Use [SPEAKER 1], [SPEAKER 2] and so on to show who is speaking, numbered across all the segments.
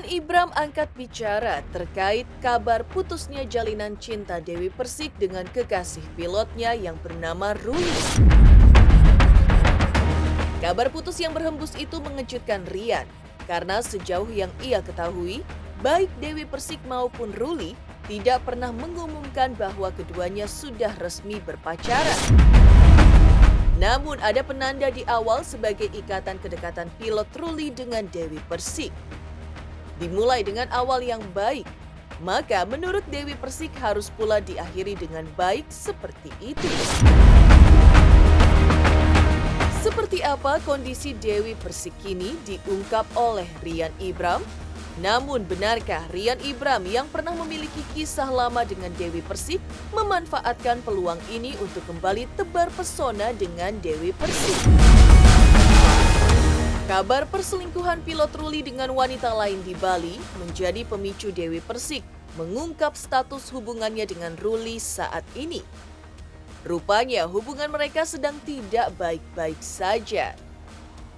[SPEAKER 1] Ibram angkat bicara terkait kabar putusnya jalinan cinta Dewi Persik dengan kekasih pilotnya yang bernama Ruli. Kabar putus yang berhembus itu mengejutkan Rian, karena sejauh yang ia ketahui, baik Dewi Persik maupun Ruli tidak pernah mengumumkan bahwa keduanya sudah resmi berpacaran. Namun ada penanda di awal sebagai ikatan kedekatan pilot Ruli dengan Dewi Persik. Dimulai dengan awal yang baik, maka menurut Dewi Persik harus pula diakhiri dengan baik seperti itu. Seperti apa kondisi Dewi Persik kini diungkap oleh Rian Ibram? Namun benarkah Rian Ibram yang pernah memiliki kisah lama dengan Dewi Persik memanfaatkan peluang ini untuk kembali tebar pesona dengan Dewi Persik? Kabar perselingkuhan pilot Ruli dengan wanita lain di Bali menjadi pemicu Dewi Persik mengungkap status hubungannya dengan Ruli saat ini. Rupanya hubungan mereka sedang tidak baik-baik saja.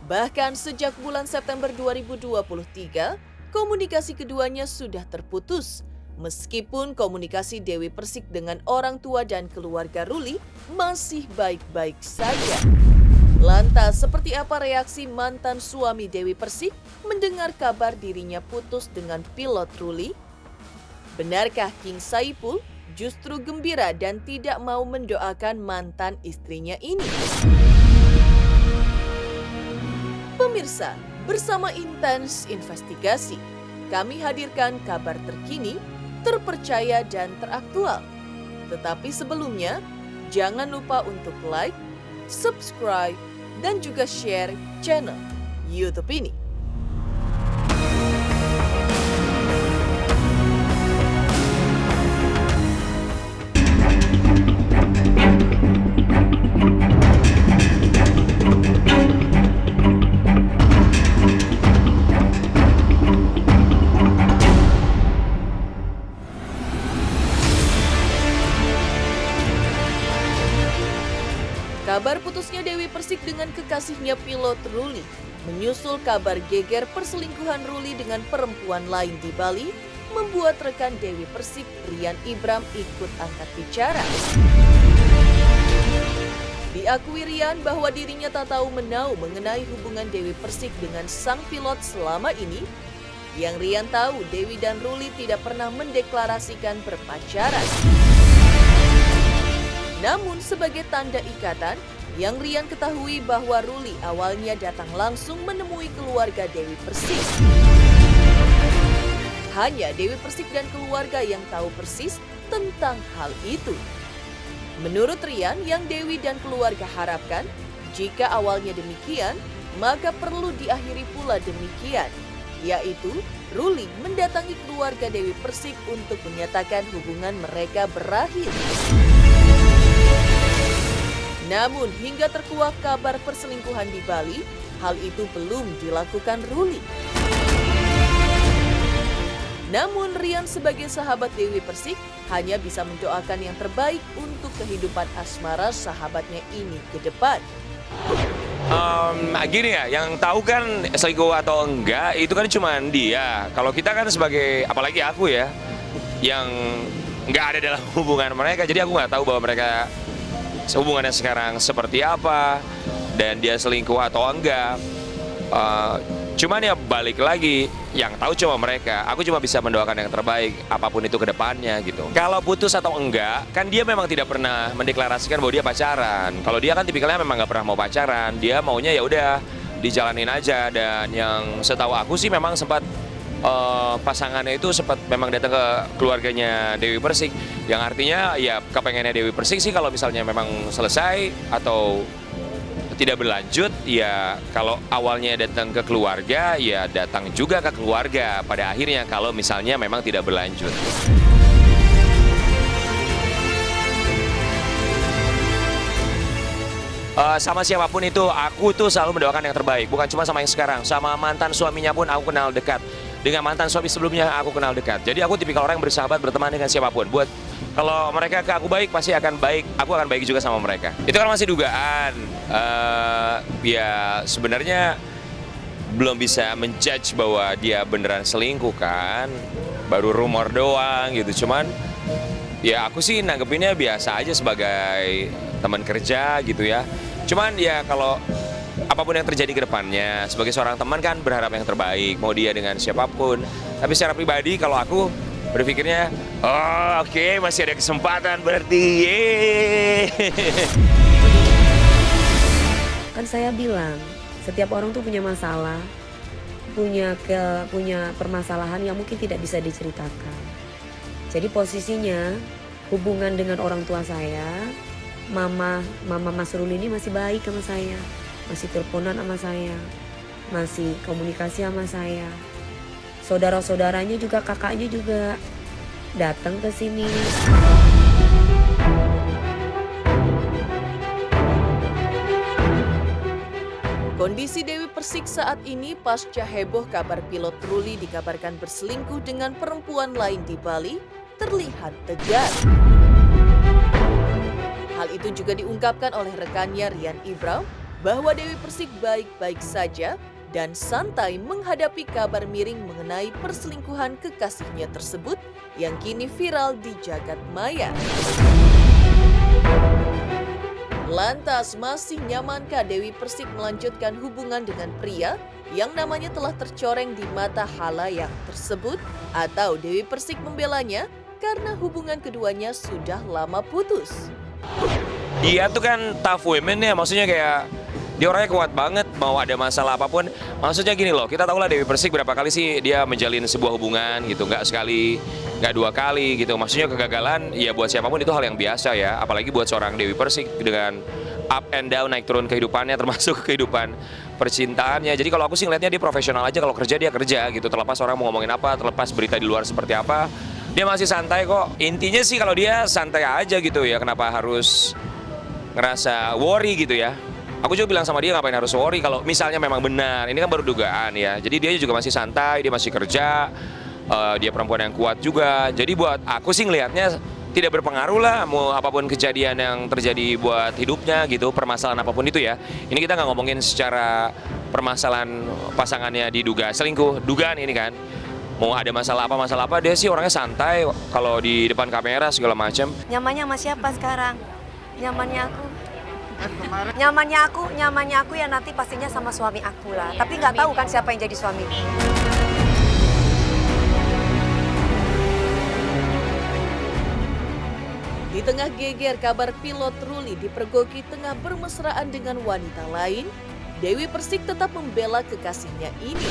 [SPEAKER 1] Bahkan sejak bulan September 2023, komunikasi keduanya sudah terputus. Meskipun komunikasi Dewi Persik dengan orang tua dan keluarga Ruli masih baik-baik saja. Lantas, seperti apa reaksi mantan suami Dewi Persik mendengar kabar dirinya putus dengan pilot Ruli? Benarkah King Saipul justru gembira dan tidak mau mendoakan mantan istrinya ini? Pemirsa, bersama Intens Investigasi, kami hadirkan kabar terkini, terpercaya dan teraktual. Tetapi sebelumnya, jangan lupa untuk like, subscribe, dan juga share channel YouTube ini. Kabar putusnya Dewi Persik dengan kekasihnya pilot Ruli menyusul kabar geger perselingkuhan Ruli dengan perempuan lain di Bali membuat rekan Dewi Persik Rian Ibram ikut angkat bicara. Diakui Rian bahwa dirinya tak tahu menau mengenai hubungan Dewi Persik dengan sang pilot selama ini. Yang Rian tahu, Dewi dan Ruli tidak pernah mendeklarasikan berpacaran. Namun sebagai tanda ikatan, yang Rian ketahui bahwa Ruli awalnya datang langsung menemui keluarga Dewi Persik. Hanya Dewi Persik dan keluarga yang tahu persis tentang hal itu. Menurut Rian, yang Dewi dan keluarga harapkan, jika awalnya demikian, maka perlu diakhiri pula demikian, yaitu Ruli mendatangi keluarga Dewi Persik untuk menyatakan hubungan mereka berakhir. Namun hingga terkuak kabar perselingkuhan di Bali, hal itu belum dilakukan Ruli. Namun Rian sebagai sahabat Dewi Persik hanya bisa mendoakan yang terbaik untuk kehidupan asmara sahabatnya ini ke depan.
[SPEAKER 2] Gini ya, yang tahu kan selingkuh atau enggak itu kan cuma dia. Kalau kita kan sebagai, apalagi aku ya, yang nggak ada dalam hubungan mereka, jadi aku nggak tahu bahwa mereka hubungannya sekarang seperti apa dan dia selingkuh atau enggak. Cuman ya balik lagi, yang tahu cuma mereka. Aku cuma bisa mendoakan yang terbaik apapun itu ke depannya gitu. Kalau putus atau enggak, kan dia memang tidak pernah mendeklarasikan bahwa dia pacaran. Kalau dia kan tipikalnya memang nggak pernah mau pacaran. Dia maunya ya udah dijalanin aja. Dan yang setahu aku sih memang sempat pasangannya itu sempat memang datang ke keluarganya Dewi Persik, yang artinya ya kepengennya Dewi Persik sih kalau misalnya memang selesai atau tidak berlanjut, ya kalau awalnya datang ke keluarga ya datang juga ke keluarga pada akhirnya kalau misalnya memang tidak berlanjut. Sama siapapun itu, aku tuh selalu mendoakan yang terbaik. Bukan cuma sama yang sekarang, sama mantan suaminya pun aku kenal dekat. Dengan mantan suami sebelumnya aku kenal dekat. Jadi aku tipikal orang yang bersahabat, berteman dengan siapapun. Buat kalau mereka ke aku baik, pasti akan baik. Aku akan baik juga sama mereka. Itu kan masih dugaan. Ya sebenarnya belum bisa menjudge bahwa dia beneran selingkuh kan, baru rumor doang gitu. Cuman ya aku sih nanggepinnya biasa aja sebagai teman kerja gitu ya. Cuman ya kalau apapun yang terjadi ke depannya, sebagai seorang teman kan berharap yang terbaik, mau dia dengan siapapun. Tapi secara pribadi kalau aku berpikirnya, oh oke, masih ada kesempatan berarti. Yeay.
[SPEAKER 3] Kan saya bilang, setiap orang tuh punya masalah, punya permasalahan yang mungkin tidak bisa diceritakan. Jadi posisinya hubungan dengan orang tua saya, mama Mas Ruli ini masih baik sama saya, masih teleponan sama saya, masih komunikasi sama saya. Saudara-saudaranya juga, kakaknya juga datang ke sini.
[SPEAKER 1] Kondisi Dewi Persik saat ini pasca heboh kabar pilot Ruli dikabarkan berselingkuh dengan perempuan lain di Bali terlihat tegar. Hal itu juga diungkapkan oleh rekannya Rian Ibram bahwa Dewi Persik baik-baik saja dan santai menghadapi kabar miring mengenai perselingkuhan kekasihnya tersebut yang kini viral di jagat maya. Lantas, masih nyamankah Dewi Persik melanjutkan hubungan dengan pria yang namanya telah tercoreng di mata khalayak tersebut? Atau Dewi Persik membelanya karena hubungan keduanya sudah lama putus?
[SPEAKER 2] Dia tuh kan tough women ya, maksudnya kayak dia orangnya kuat banget, mau ada masalah apapun. Maksudnya gini loh, kita tahu lah Dewi Persik berapa kali sih dia menjalin sebuah hubungan gitu, nggak sekali, nggak dua kali gitu. Maksudnya kegagalan ya buat siapapun itu hal yang biasa ya, apalagi buat seorang Dewi Persik dengan up and down, naik turun kehidupannya, termasuk kehidupan percintaannya. Jadi kalau aku sih ngeliatnya dia profesional aja, kalau kerja dia kerja gitu, terlepas orang mau ngomongin apa, terlepas berita di luar seperti apa, dia masih santai kok. Intinya sih kalau dia santai aja gitu ya, kenapa harus ngerasa worry gitu ya. Aku juga bilang sama dia ngapain harus worry kalau misalnya memang benar, ini kan baru dugaan ya. Jadi dia juga masih santai, dia masih kerja, dia perempuan yang kuat juga. Jadi buat aku sih ngelihatnya tidak berpengaruh lah mau apapun kejadian yang terjadi buat hidupnya gitu, permasalahan apapun itu ya. Ini kita nggak ngomongin secara permasalahan pasangannya diduga selingkuh, dugaan ini kan. Mau ada masalah apa, dia sih orangnya santai kalau di depan kamera segala macam.
[SPEAKER 4] Nyamannya sama siapa sekarang? Nyamannya aku ya nanti pastinya sama suami aku lah. Tapi nggak tahu kan siapa yang jadi suamiku.
[SPEAKER 1] Di tengah geger kabar pilot Ruli dipergoki tengah bermesraan dengan wanita lain, Dewi Persik tetap membela kekasihnya ini.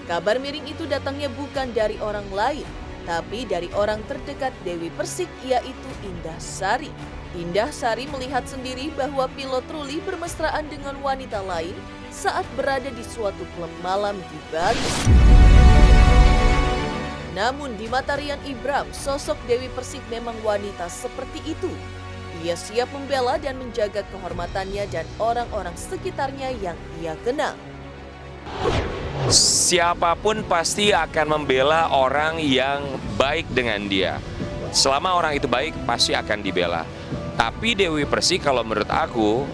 [SPEAKER 1] Kabar miring itu datangnya bukan dari orang lain, tapi dari orang terdekat Dewi Persik, yaitu Indah Sari. Indah Sari melihat sendiri bahwa pilot Ruli bermesraan dengan wanita lain saat berada di suatu klub malam di Bali. Namun di mata Rian Ibram, sosok Dewi Persik memang wanita seperti itu. Ia siap membela dan menjaga kehormatannya dan orang-orang sekitarnya yang ia kenal.
[SPEAKER 2] Siapapun pasti akan membela orang yang baik dengan dia. Selama orang itu baik, pasti akan dibela. Tapi Dewi Persik kalau menurut aku,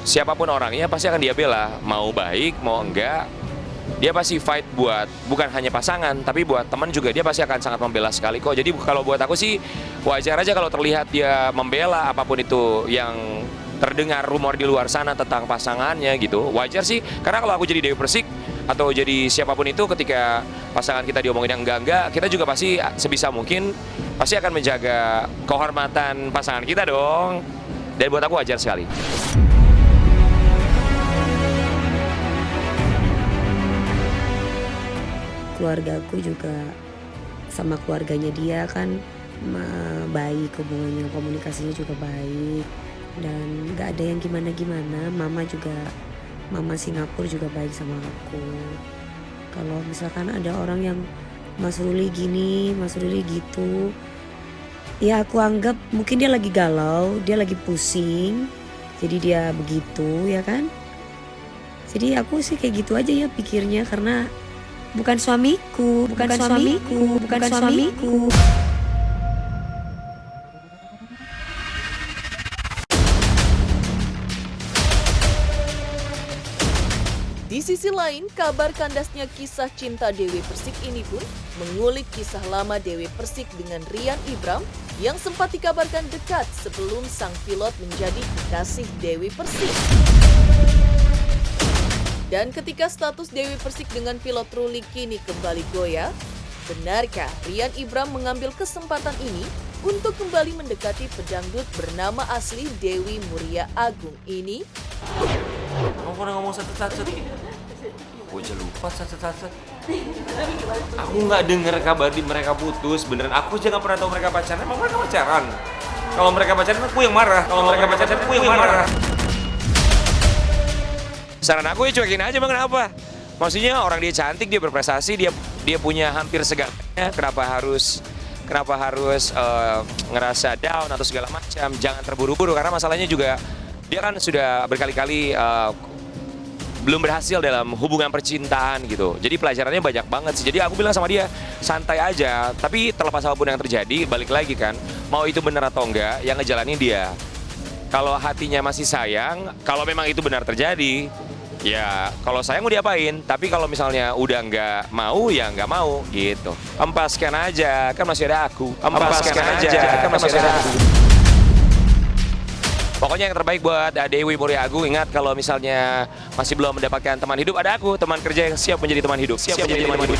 [SPEAKER 2] siapapun orangnya pasti akan dia bela. Mau baik, mau enggak, dia pasti fight buat bukan hanya pasangan, tapi buat teman juga dia pasti akan sangat membela sekali kok. Jadi kalau buat aku sih wajar aja kalau terlihat dia membela apapun itu yang terdengar rumor di luar sana tentang pasangannya gitu. Wajar sih, karena kalau aku jadi Dewi Persik atau jadi siapapun itu ketika pasangan kita diomongin yang enggak, kita juga pasti sebisa mungkin pasti akan menjaga kehormatan pasangan kita dong. Dan buat aku wajar sekali.
[SPEAKER 3] Keluargaku juga sama keluarganya dia kan baik, hubungannya, komunikasinya juga baik. Dan gak ada yang gimana-gimana. Mama Singapura juga baik sama aku. Kalau misalkan ada orang yang Mas Ruli gini, Mas Ruli gitu, ya aku anggap mungkin dia lagi galau, dia lagi pusing, jadi dia begitu ya kan. Jadi aku sih kayak gitu aja ya pikirnya, karena bukan suamiku.
[SPEAKER 1] Di sisi lain, kabar kandasnya kisah cinta Dewi Persik ini pun mengulik kisah lama Dewi Persik dengan Rian Ibram yang sempat dikabarkan dekat sebelum sang pilot menjadi kekasih Dewi Persik. Dan ketika status Dewi Persik dengan pilot Ruli kini kembali goyah, benarkah Rian Ibram mengambil kesempatan ini untuk kembali mendekati pedangdut bernama asli Dewi Muria Agung ini?
[SPEAKER 2] Kamu pernah ngomong satu-satu? Gue aja lupa satu-satu. Aku nggak denger kabar di mereka putus, beneran. Aku aja nggak pernah tahu mereka pacaran. Emang mereka pacaran? Kalau mereka pacaran, aku yang marah. Kalau mereka pacaran, aku yang marah. Saran aku ya cuekin aja, bang, kenapa? Maksudnya orang dia cantik, dia berprestasi, dia punya hampir segalanya. Kenapa harus ngerasa down atau segala macam? Jangan terburu-buru karena masalahnya juga dia kan sudah berkali-kali belum berhasil dalam hubungan percintaan gitu. Jadi pelajarannya banyak banget sih. Jadi aku bilang sama dia, santai aja. Tapi terlepas apapun yang terjadi, balik lagi kan, mau itu benar atau enggak, yang ngejalanin dia. Kalau hatinya masih sayang, kalau memang itu benar terjadi, ya kalau sayang mau diapain. Tapi kalau misalnya udah nggak mau, ya nggak mau gitu. Empaskan aja, kan masih ada aku. Empaskan aja, kan masih ada aku. Pokoknya yang terbaik buat Dewi Muria Agung. Ingat kalau misalnya masih belum mendapatkan teman hidup, ada aku, teman kerja yang siap menjadi teman hidup. Siap menjadi teman hidup.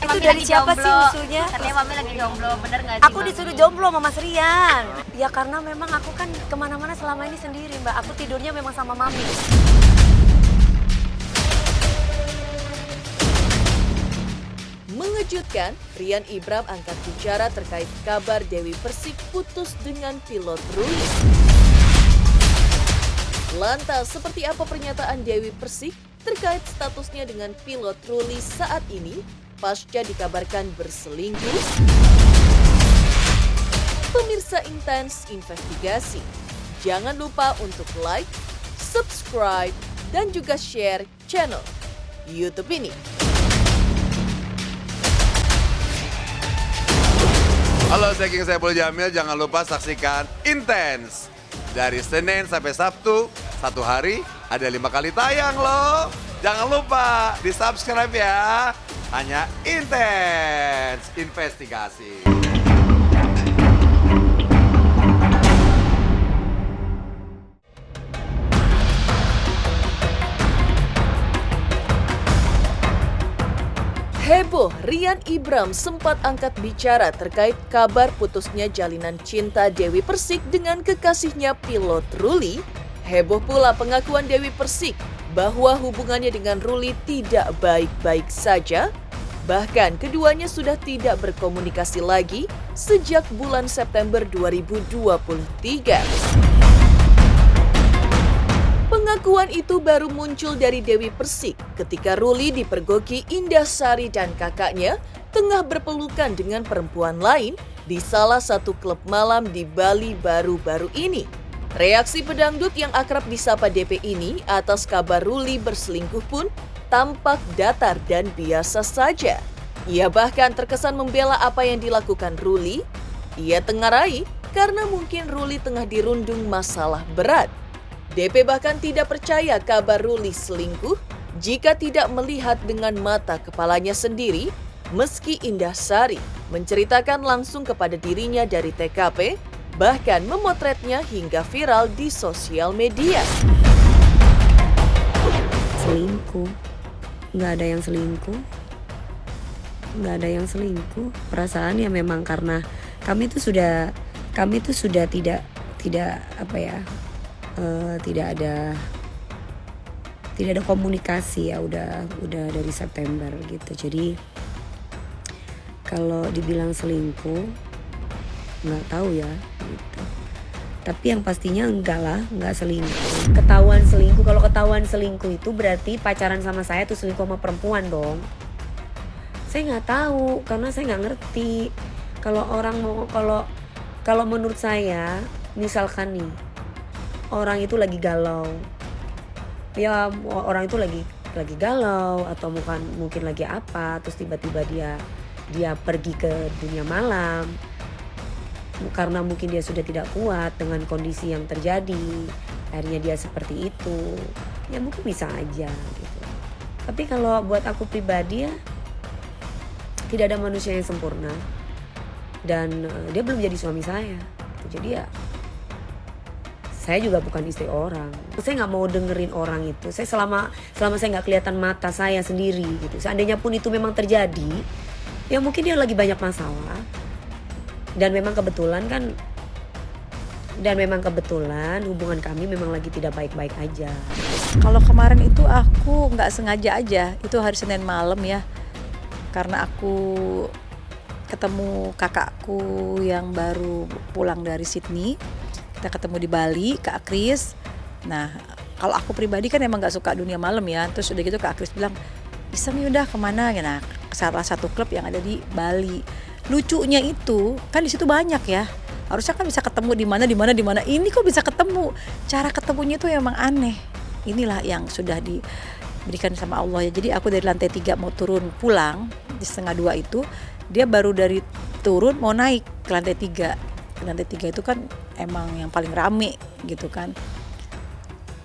[SPEAKER 4] Itu dari siapa sih usulnya?
[SPEAKER 5] Katanya Mami lagi jomblo, bener nggak sih?
[SPEAKER 4] Aku disuruh jomblo sama Mas Rian. Ya karena memang aku kan kemana-mana selama ini sendiri, Mbak. Aku tidurnya memang sama Mami.
[SPEAKER 1] Mengejutkan, Rian Ibram angkat bicara terkait kabar Dewi Persik putus dengan pilot Ruli. Lantas, seperti apa pernyataan Dewi Persik terkait statusnya dengan pilot Ruli saat ini pasca dikabarkan berselingkuh? Pemirsa Intens Investigasi, jangan lupa untuk like, subscribe, dan juga share channel YouTube ini.
[SPEAKER 6] Halo, saya King Saiful Jamil. Jangan lupa saksikan Intens. Dari Senin sampai Sabtu, satu hari ada 5 kali tayang loh. Jangan lupa di-subscribe ya. Hanya Intens Investigasi.
[SPEAKER 1] Heboh, Rian Ibram sempat angkat bicara terkait kabar putusnya jalinan cinta Dewi Persik dengan kekasihnya pilot Ruli. Heboh pula pengakuan Dewi Persik bahwa hubungannya dengan Ruli tidak baik-baik saja. Bahkan keduanya sudah tidak berkomunikasi lagi sejak bulan September 2023. Pengakuan itu baru muncul dari Dewi Persik ketika Ruli dipergoki Indah Sari dan kakaknya tengah berpelukan dengan perempuan lain di salah satu klub malam di Bali baru-baru ini. Reaksi pedangdut yang akrab disapa DP ini atas kabar Ruli berselingkuh pun tampak datar dan biasa saja. Ia bahkan terkesan membela apa yang dilakukan Ruli. Ia tengarai karena mungkin Ruli tengah dirundung masalah berat. DP bahkan tidak percaya kabar Ruli selingkuh jika tidak melihat dengan mata kepalanya sendiri, meski Indah Sari menceritakan langsung kepada dirinya dari TKP, bahkan memotretnya hingga viral di sosial media.
[SPEAKER 3] Selingkuh? Nggak ada yang selingkuh. Nggak ada yang selingkuh. Perasaan ya memang karena kami tuh sudah tidak apa ya, tidak ada komunikasi ya, udah dari September gitu. Jadi kalau dibilang selingkuh nggak tahu ya gitu. Tapi yang pastinya enggak lah, nggak selingkuh. Ketahuan selingkuh, kalau ketahuan selingkuh itu berarti pacaran sama saya tuh selingkuh sama perempuan dong. Saya nggak tahu karena saya nggak ngerti. Kalau orang mau, kalau menurut saya, misalkan nih orang itu lagi galau, ya orang itu lagi galau atau mungkin lagi apa, terus tiba-tiba dia pergi ke dunia malam karena mungkin dia sudah tidak kuat dengan kondisi yang terjadi, akhirnya dia seperti itu, ya mungkin bisa aja gitu. Tapi kalau buat aku pribadi ya, tidak ada manusia yang sempurna. Dan dia belum jadi suami saya. Jadi ya, saya juga bukan istri orang. Saya nggak mau dengerin orang itu. Saya selama saya nggak kelihatan mata saya sendiri gitu. Seandainya pun itu memang terjadi, ya mungkin dia lagi banyak masalah. Dan memang kebetulan hubungan kami memang lagi tidak baik-baik aja.
[SPEAKER 7] Kalau kemarin itu aku nggak sengaja aja, itu hari Senin malam ya. Karena aku ketemu kakakku yang baru pulang dari Sydney. Kita ketemu di Bali, Kak Kris. Nah, kalau aku pribadi kan emang gak suka dunia malam ya. Terus udah gitu Kak Kris bilang, Iseng yaudah kemana? Nah, ke salah satu klub yang ada di Bali. Lucunya itu, kan di situ banyak ya. Harusnya kan bisa ketemu di mana. Ini kok bisa ketemu. Cara ketemunya itu emang aneh. Inilah yang sudah diberikan sama Allah ya. Jadi aku dari lantai 3 mau turun pulang di 1:30 itu, dia baru dari turun mau naik ke lantai 3. Lantai 3 itu kan emang yang paling rame gitu kan.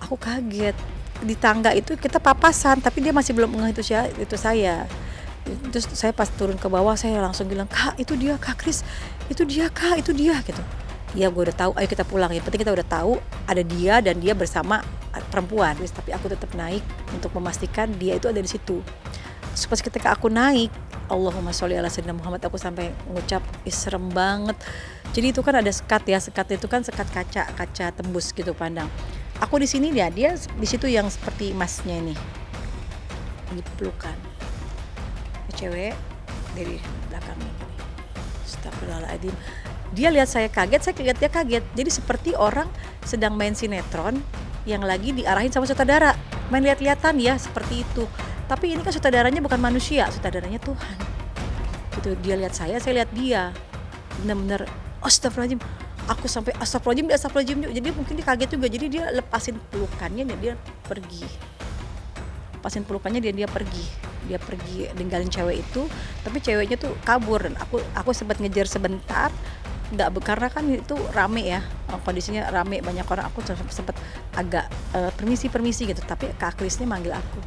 [SPEAKER 7] Aku kaget, di tangga itu kita papasan tapi dia masih belum ngeh itu saya. Terus saya pas turun ke bawah saya langsung bilang, Kak itu dia, Kak Kris, itu dia Kak, itu dia gitu. Ya gue udah tahu, ayo kita pulang, yang penting kita udah tahu ada dia dan dia bersama perempuan. Terus, tapi aku tetap naik untuk memastikan dia itu ada di situ. Terus pas ketika aku naik, Allahumma sholli ala sayyidina Muhammad, aku sampai ngucap, serem banget. Jadi itu kan ada sekat ya, sekat itu kan sekat kaca tembus gitu pandang. Aku di sini dia di situ yang seperti emasnya ini. Dipelukan. Cewek dari belakangnya gini. Astagfirullahaladzim. Dia lihat saya kaget, dia kaget. Jadi seperti orang sedang main sinetron yang lagi diarahin sama sutradara. Main lihat-lihatan ya, seperti itu. Tapi ini kan sutradaranya bukan manusia, sutradaranya Tuhan. Gitu, dia lihat saya lihat dia. Benar-benar astagfirullahaladzim. Aku sampai astagfirullahaladzim. Jadi mungkin dia kaget juga. Jadi dia lepasin pelukannya dan dia pergi. Lepasin pelukannya dan dia pergi. Dia pergi ninggalin cewek itu, tapi ceweknya tuh kabur. Dan aku sempat ngejar sebentar. Karena kan itu rame ya, kondisinya rame, banyak orang. Aku sempat agak permisi gitu. Tapi Kak Krisnya manggil aku,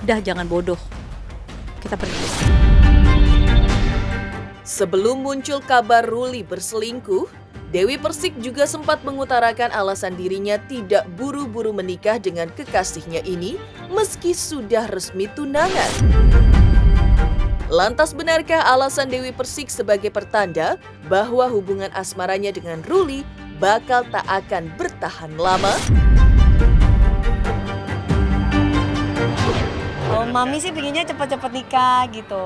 [SPEAKER 7] udah jangan bodoh, kita pergi.
[SPEAKER 1] Sebelum muncul kabar Ruli berselingkuh, Dewi Persik juga sempat mengutarakan alasan dirinya tidak buru-buru menikah dengan kekasihnya ini meski sudah resmi tunangan. Lantas benarkah alasan Dewi Persik sebagai pertanda bahwa hubungan asmaranya dengan Ruli bakal tak akan bertahan lama?
[SPEAKER 4] Mami sih pengennya cepet-cepet nikah gitu,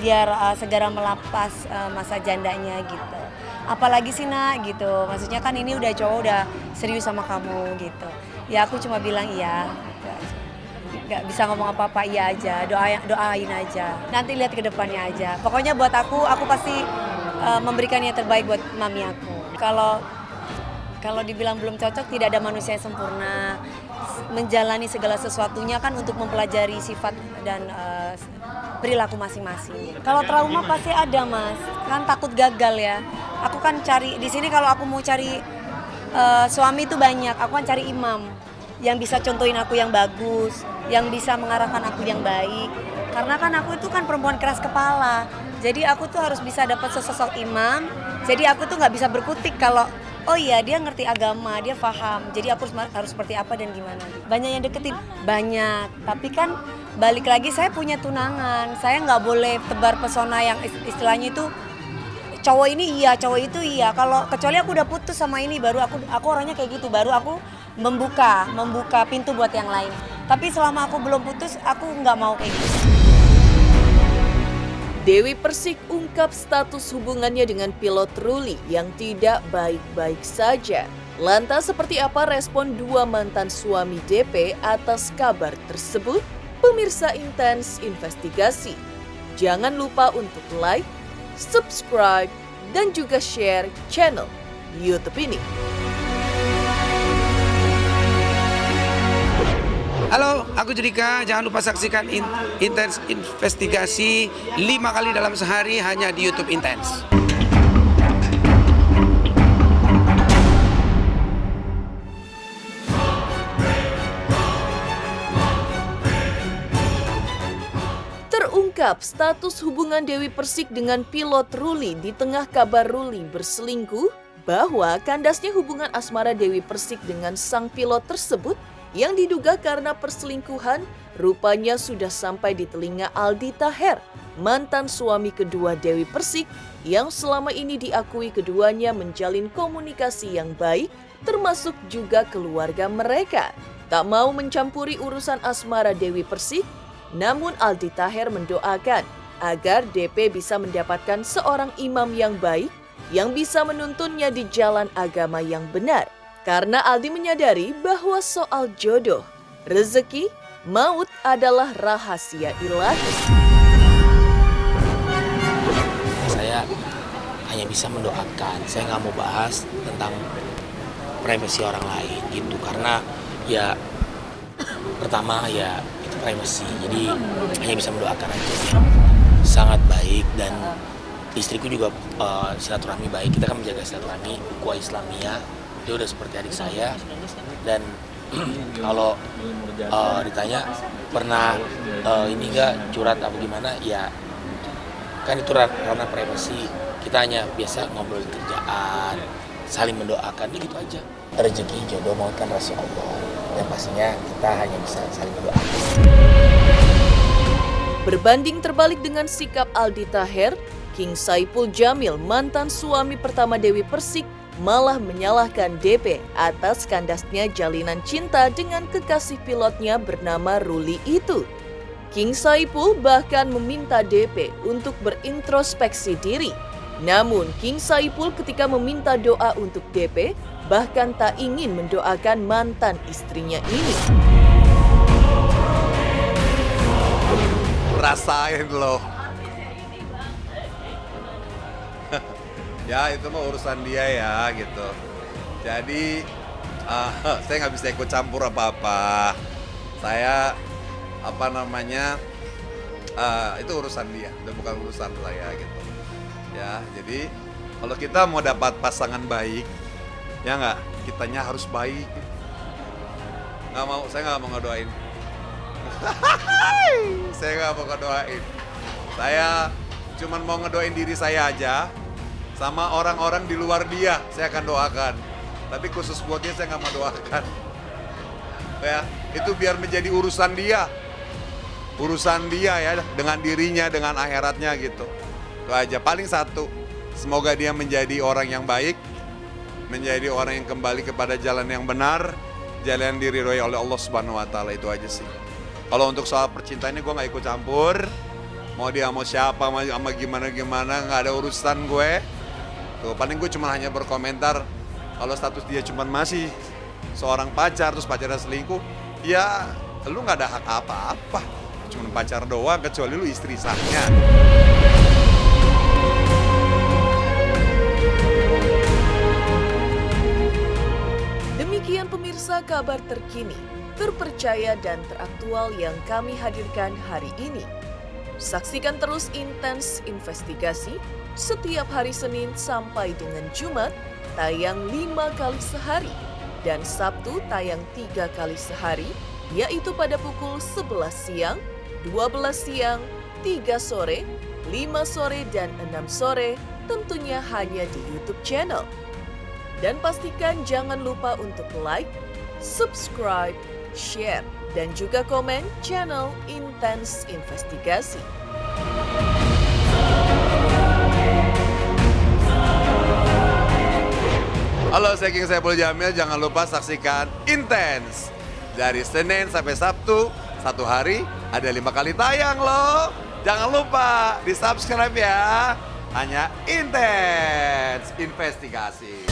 [SPEAKER 4] biar segera melepas masa jandanya gitu. Apalagi sih nak gitu, maksudnya kan ini udah cowok udah serius sama kamu gitu. Ya aku cuma bilang iya, nggak bisa ngomong apa-apa, iya aja, doain aja. Nanti lihat ke depannya aja. Pokoknya buat aku pasti memberikan yang terbaik buat mami aku. Kalau dibilang belum cocok, tidak ada manusia yang sempurna. Menjalani segala sesuatunya kan untuk mempelajari sifat dan perilaku masing-masing. Kalau trauma pasti ada mas, kan takut gagal ya. Aku kan cari di sini, kalau aku mau cari suami itu banyak. Aku kan cari imam yang bisa contohin aku yang bagus, yang bisa mengarahkan aku yang baik. Karena kan aku itu kan perempuan keras kepala. Jadi aku tuh harus bisa dapat sesosok imam. Jadi aku tuh nggak bisa berkutik kalau oh iya dia ngerti agama, dia paham. Jadi aku harus seperti apa dan gimana. Banyak yang deketin, banyak. Tapi kan balik lagi saya punya tunangan. Saya nggak boleh tebar pesona yang istilahnya itu cowok ini iya, cowok itu iya. Kalau kecuali aku udah putus sama ini, baru aku orangnya kayak gitu. Baru aku membuka pintu buat yang lain. Tapi selama aku belum putus, aku nggak mau kayak gitu.
[SPEAKER 1] Dewi Persik ungkap status hubungannya dengan pilot Ruli yang tidak baik-baik saja. Lantas seperti apa respon dua mantan suami DP atas kabar tersebut? Pemirsa Intens Investigasi, jangan lupa untuk like, subscribe, dan juga share channel YouTube ini.
[SPEAKER 8] Halo, aku Judika. Jangan lupa saksikan Intens Investigasi 5 kali dalam sehari hanya di YouTube Intens.
[SPEAKER 1] mengungkap status hubungan Dewi Persik dengan pilot Ruli di tengah kabar Ruli berselingkuh, bahwa kandasnya hubungan asmara Dewi Persik dengan sang pilot tersebut yang diduga karena perselingkuhan rupanya sudah sampai di telinga Aldi Taher, mantan suami kedua Dewi Persik yang selama ini diakui keduanya menjalin komunikasi yang baik termasuk juga keluarga mereka. Tak mau mencampuri urusan asmara Dewi Persik, namun Aldi Taher mendoakan agar DP bisa mendapatkan seorang imam yang baik yang bisa menuntunnya di jalan agama yang benar. Karena Aldi menyadari bahwa soal jodoh, rezeki, maut adalah rahasia ilahi.
[SPEAKER 9] Saya hanya bisa mendoakan, saya nggak mau bahas tentang privasi orang lain gitu. Karena ya pertama ya itu privasi, jadi hanya bisa mendoakan aja. Sangat baik dan istriku juga silaturahmi baik. Kita kan menjaga silaturahmi, ukhuwah Islamiyah. Dia udah seperti adik saya. Dan kalau ditanya pernah ini enggak curhat apa gimana, ya kan itu karena privasi. Kita hanya biasa ngobrol kerjaan, saling mendoakan, gitu aja. Rezeki jodoh maut kan rahasia Allah. Dan pastinya kita hanya bisa saling mendoakan.
[SPEAKER 1] Berbanding terbalik dengan sikap Aldi Taher, King Saipul Jamil, mantan suami pertama Dewi Persik, malah menyalahkan DP atas kandasnya jalinan cinta dengan kekasih pilotnya bernama Ruli itu. King Saipul bahkan meminta DP untuk berintrospeksi diri. Namun King Saipul ketika meminta doa untuk DP, bahkan tak ingin mendoakan mantan istrinya ini.
[SPEAKER 6] Rasain loh. Ya itu mah urusan dia ya gitu. Jadi saya nggak bisa ikut campur apa-apa. Saya itu urusan dia, udah bukan urusan saya gitu. Ya jadi kalau kita mau dapat pasangan baik, ya nggak, kitanya harus baik. Saya nggak mau ngedoain. Saya nggak mau ngedoain. Saya cuman mau ngedoain diri saya aja. Sama orang-orang di luar dia, saya akan doakan. Tapi khusus buat dia, saya nggak mau doakan. Ya, itu biar menjadi urusan dia. Urusan dia ya, dengan dirinya, dengan akhiratnya gitu. Itu aja, paling satu. Semoga dia menjadi orang yang baik, menjadi orang yang kembali kepada jalan yang benar, jalan yang diridhoi oleh Allah Subhanahu Wa Taala, itu aja sih. Kalau untuk soal percintaan ini gue nggak ikut campur. Mau dia mau siapa, sama gimana-gimana, nggak ada urusan gue. Tuh, paling gue cuma hanya berkomentar kalau status dia cuma masih seorang pacar, terus pacarnya selingkuh, ya lu nggak ada hak apa-apa. Cuma pacar doang, kecuali lu istri sahnya.
[SPEAKER 1] Demikian pemirsa kabar terkini, terpercaya dan teraktual yang kami hadirkan hari ini. Saksikan terus Intens Investigasi setiap hari Senin sampai dengan Jumat, tayang 5 kali sehari, dan Sabtu tayang 3 kali sehari, yaitu pada pukul 11 siang, 12 siang, 3 sore, 5 sore, dan 6 sore, tentunya hanya di YouTube channel. Dan pastikan jangan lupa untuk like, subscribe, share, dan juga komen channel Intens Investigasi.
[SPEAKER 6] Halo, saya King Saipul Jamil. Jangan lupa saksikan Intens dari Senin sampai Sabtu. Satu hari ada 5 kali tayang loh. Jangan lupa di subscribe ya. Hanya Intens Investigasi.